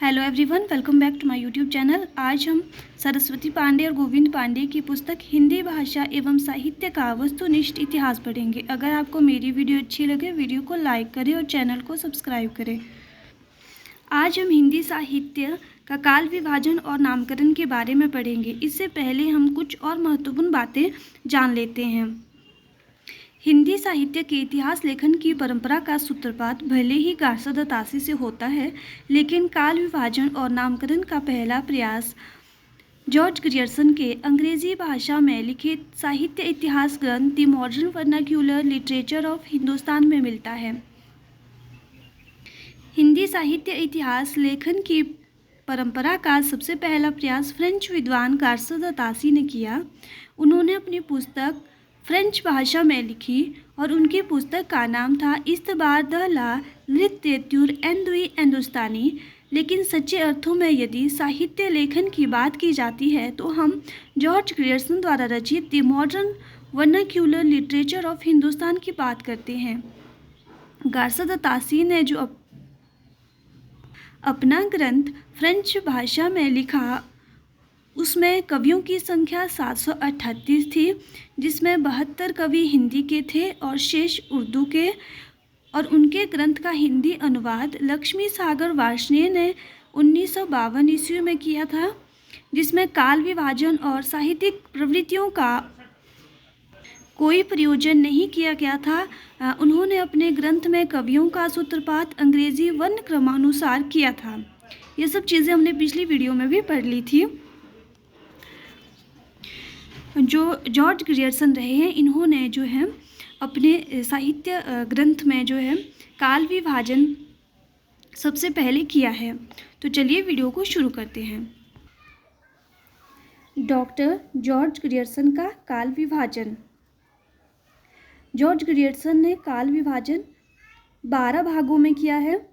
Hello everyone, welcome back to my YouTube channel. आज हम सरस्वती पांडे और गोविंद पांडे की पुस्तक हिंदी भाषा एवं साहित्य का वस्तुनिष्ठ इतिहास पढ़ेंगे। अगर आपको मेरी वीडियो अच्छी लगे, वीडियो को लाइक करें और चैनल को सब्सक्राइब करें। आज हम हिंदी साहित्य का काल विभाजन और नामकरण के बारे में पढ़ेंगे। इससे पहले हम कुछ और महत्वपूर्ण बातें जान लेते हैं। हिंदी साहित्य के इतिहास लेखन की परंपरा का सूत्रपात भले ही गार्सा दत्तासी से होता है, लेकिन काल विभाजन और नामकरण का पहला प्रयास जॉर्ज ग्रियर्सन के अंग्रेजी भाषा में लिखित साहित्य इतिहास ग्रंथ the modern vernacular literature of Hindustan में मिलता है। हिंदी साहित्य इतिहास लेखन की परंपरा का सबसे पहला प्रयास फ्रेंच विद्वान गार्सा दत्तासी ने किया। उन्होंने अपनी पुस्तक फ्रेंच भाषा में लिखी और उनकी पुस्तक का नाम था इस्तबार द ला लिटरेचर एंड द हिंदुस्तानी। लेकिन सच्चे अर्थों में यदि साहित्य लेखन की बात की जाती है तो हम जॉर्ज ग्रियर्सन द्वारा रचित the modern vernacular literature of Hindustan की बात करते हैं। गार्सा दत्तासी ने जो अपना ग्रंथ फ्रेंच भाषा में लिखा, उसमें कवियों की संख्या 738 थी, जिसमें 72 कवि हिंदी के थे और शेष उर्दू के। और उनके ग्रंथ का हिंदी अनुवाद लक्ष्मी सागर वार्ष्णेय ने 1952 ईस्वी में किया था, जिसमें काल विभाजन और साहित्यिक प्रवृत्तियों का कोई प्रयोजन नहीं किया गया था। उन्होंने अपने ग्रंथ में कवियों का सूत्रपात अंग्रेजी वर्ण क्रमानुसार किया था। ये सब चीज़ें हमने पिछली वीडियो में भी पढ़ ली थी। जो जॉर्ज ग्रियर्सन रहे हैं, इन्होंने जो है अपने साहित्य ग्रंथ में जो है काल विभाजन सबसे पहले किया है। तो चलिए वीडियो को शुरू करते हैं। डॉक्टर जॉर्ज ग्रियर्सन का काल विभाजन। जॉर्ज ग्रियर्सन ने काल विभाजन 12 भागों में किया है।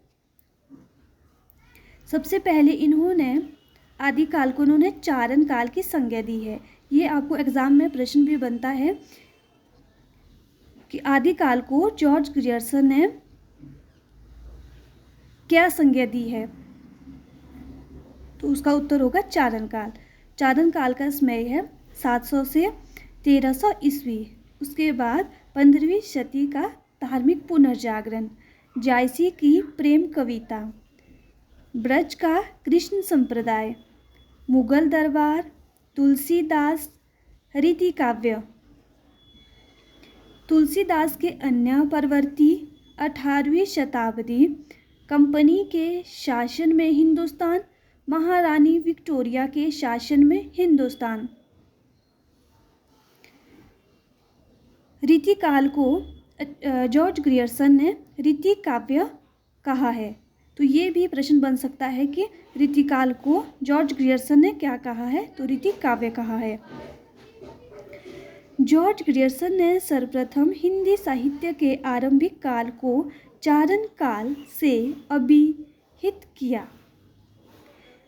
सबसे पहले इन्होंने आदिकाल को उन्होंने चारण काल की संज्ञा दी है। ये आपको एग्जाम में प्रश्न भी बनता है कि आदिकाल को जॉर्ज ग्रियर्सन ने क्या संज्ञा दी है, तो उसका उत्तर होगा चारण काल। चारण काल का समय है 700 से 1300 ईस्वी। उसके बाद 15वीं शती का धार्मिक पुनर्जागरण, जायसी की प्रेम कविता, ब्रज का कृष्ण संप्रदाय, मुगल दरबार, तुलसीदास रीति काव्य, तुलसीदास के अन्य प्रवृत्ति, 18वीं शताब्दी, कंपनी के शासन में हिंदुस्तान, महारानी विक्टोरिया के शासन में हिंदुस्तान। रीति काल को जॉर्ज ग्रियर्सन ने रीति काव्य कहा है। तो ये भी प्रश्न बन सकता है कि रीति काल को जॉर्ज ग्रियर्सन ने क्या कहा है, तो रीति काव्य कहा है। जॉर्ज ग्रियर्सन ने सर्वप्रथम हिंदी साहित्य के आरंभिक काल को चारण काल से अभिहित किया।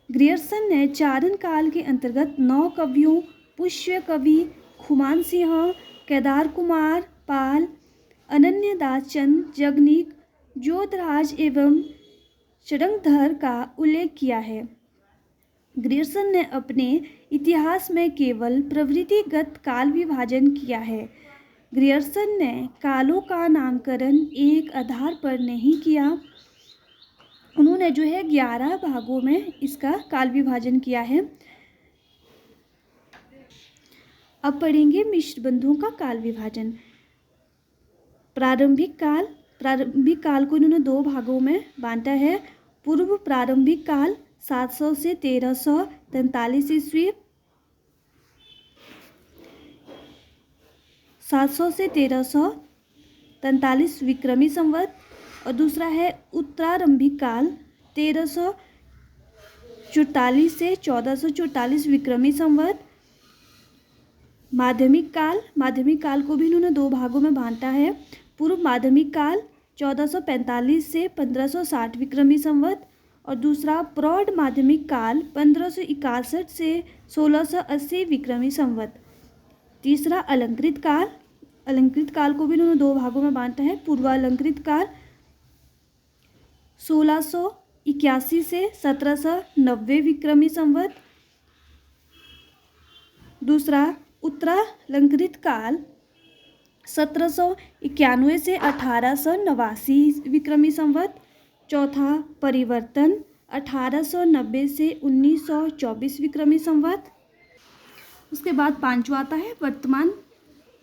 ग्रियर्सन ने चारण काल के अंतर्गत 9 कवियों पुष्य कवि, खुमान सिंह, केदार कुमार पाल, अनन्यदास चंद जगनीक, जोधराज एवं षडंगधर का उल्लेख किया है। ग्रियर्सन ने अपने इतिहास में केवल प्रवृत्तिगत काल विभाजन किया है। ग्रियर्सन ने कालों का नामकरण एक आधार पर नहीं किया। उन्होंने जो है 11 भागों में इसका काल विभाजन किया है। अब पढ़ेंगे मिश्र बंधुओं का काल विभाजन। प्रारंभिक काल को इन्होंने 2 भागों में बांटा है। पूर्व प्रारंभिक काल 700 से 1343 ईस्वी, 700 से 1343 विक्रमी संवत, और दूसरा है उत्तरारंभिक काल 1344 से 1444 विक्रमी संवत। माध्यमिक काल को भी इन्होंने 2 भागों में बांटा है। पूर्व माध्यमिक काल 1445 से 1560 विक्रमी संवत, और दूसरा प्रौढ़ माध्यमिक काल 1561 से 1680 विक्रमी संवत। तीसरा अलंकृत काल को भी इन्होंने 2 भागों में बांटा है। पूर्वालंकृत काल 1600 1781 से 1790 विक्रमी संवत। दूसरा उत्तरालंकृत काल 1791 से 1889 विक्रमी संवत। चौथा परिवर्तन 1890 से 1924 विक्रमी संवत। उसके बाद पांचवा आता है वर्तमान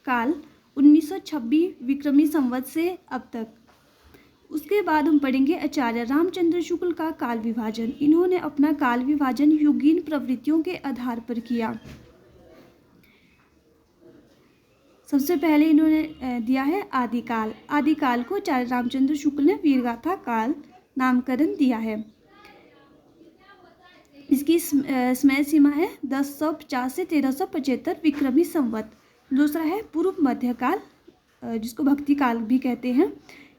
काल 1926 विक्रमी संवत से अब तक। उसके बाद हम पढ़ेंगे आचार्य रामचंद्र शुक्ल का काल विभाजन। इन्होंने अपना काल विभाजन युगीन प्रवृत्तियों के आधार पर किया। सबसे पहले इन्होंने दिया है आदिकाल। आदिकाल को आचार्य रामचंद्र शुक्ल ने वीरगाथा काल नामकरण दिया है। इसकी समय सीमा है 1050 से 1375 विक्रमी संवत। दूसरा है पूर्व मध्यकाल, जिसको भक्ति काल भी कहते हैं।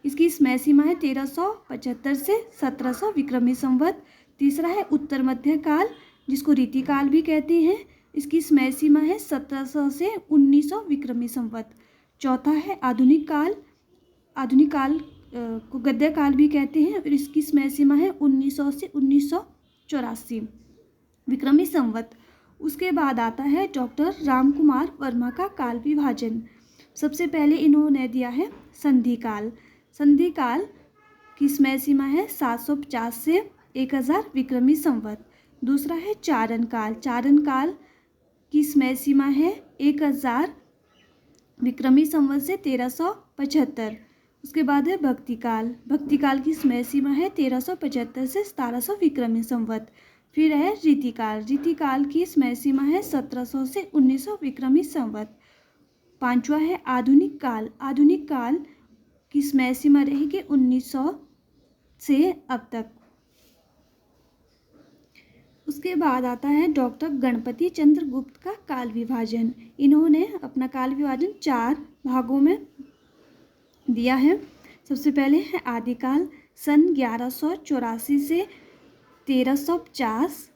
इसकी समय सीमा है 1375 से 1700 विक्रमी संवत। तीसरा है उत्तर मध्यकाल, जिसको रीतिकाल भी कहते हैं। इसकी समय सीमा है 1700 से 1900 विक्रमी संवत। चौथा है आधुनिक काल। आधुनिक काल को गद्य काल भी कहते हैं और इसकी समय सीमा है 1900 से 1984 विक्रमी संवत। उसके बाद आता है डॉक्टर रामकुमार वर्मा का काल विभाजन। सबसे पहले इन्होंने दिया है संधि काल। संधि काल की समय सीमा है 750 से 1000 विक्रमी संवत। दूसरा है चारण काल। चारण काल की समय सीमा है 1000 विक्रमी संवत से 1375। उसके बाद है भक्ति काल। भक्ति काल की समय सीमा है 1375 से 1700 विक्रमी संवत। फिर है रीतिकाल। रीतिकाल की समय सीमा है 1700 से 1900 विक्रमी संवत। पांचवा है आधुनिक काल। आधुनिक काल की समय सीमा रहेगी 1900 से अब तक। उसके बाद आता है डॉक्टर गणपति चंद्र गुप्त का काल विभाजन। इन्होंने अपना काल विभाजन 4 भागों में दिया है। सबसे पहले है आदिकाल सन 1184 से 1350।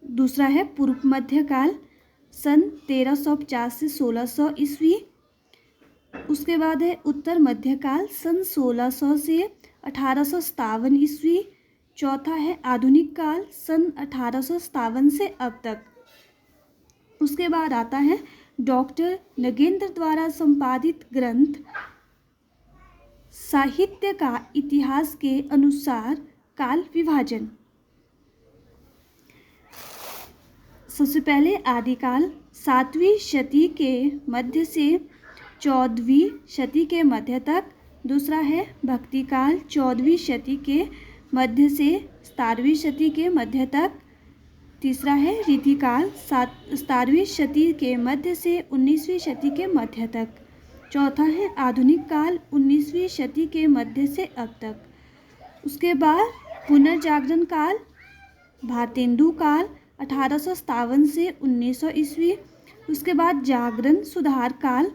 दूसरा है पूर्व मध्यकाल सन 1350 से 1600 ईस्वी। उसके बाद है उत्तर मध्यकाल सन 1600 से 1857 ईस्वी। चौथा है आधुनिक काल सन 1857 से अब तक। उसके बाद आता है डॉक्टर नगेंद्र द्वारा संपादित ग्रंथ साहित्य का इतिहास के अनुसार काल विभाजन। सबसे पहले आदिकाल 7वीं शती के मध्य से 14वीं शती के मध्य तक। दूसरा है भक्ति काल 14वीं शती के मध्य से 17वीं शती के मध्य तक। तीसरा है रीतिकाल 17वीं शती के मध्य से 19वीं शती के मध्य तक। चौथा है आधुनिक काल 19वीं शती के मध्य से अब तक। उसके बाद पुनर्जागरण काल भारतेंदु काल 1857 से 1900 ईस्वी। उसके बाद जागरण सुधार काल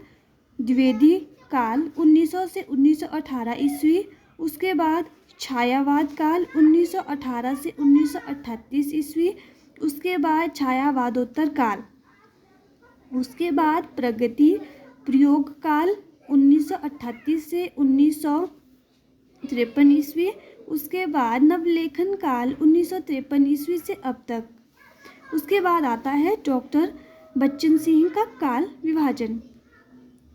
द्विवेदी काल 1900 से 1918 ईस्वी। उसके बाद छायावाद काल 1918 से 1938 ईस्वी। उसके बाद छायावादोत्तर काल। उसके बाद प्रगति प्रयोग काल 1938 से 1953 ईस्वी। उसके बाद नवलेखन काल 1953 ईस्वी से अब तक। उसके बाद आता है डॉक्टर बच्चन सिंह का काल विभाजन।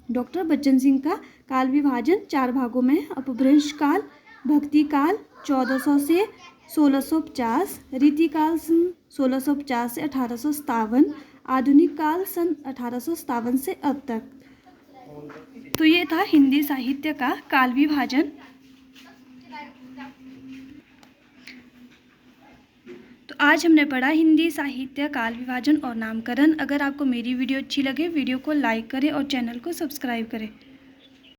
डॉक्टर बच्चन सिंह का काल विभाजन 4 भागों में है। अपभ्रंश काल भक्ति काल 1400 से 1650। रीतिकाल सन 1650 से 1857। आधुनिक काल सन 1857 से अब तक। तो ये था हिंदी साहित्य का काल विभाजन। तो आज हमने पढ़ा हिंदी साहित्य काल विभाजन और नामकरण। अगर आपको मेरी वीडियो अच्छी लगे वीडियो को लाइक करें और चैनल को सब्सक्राइब करें।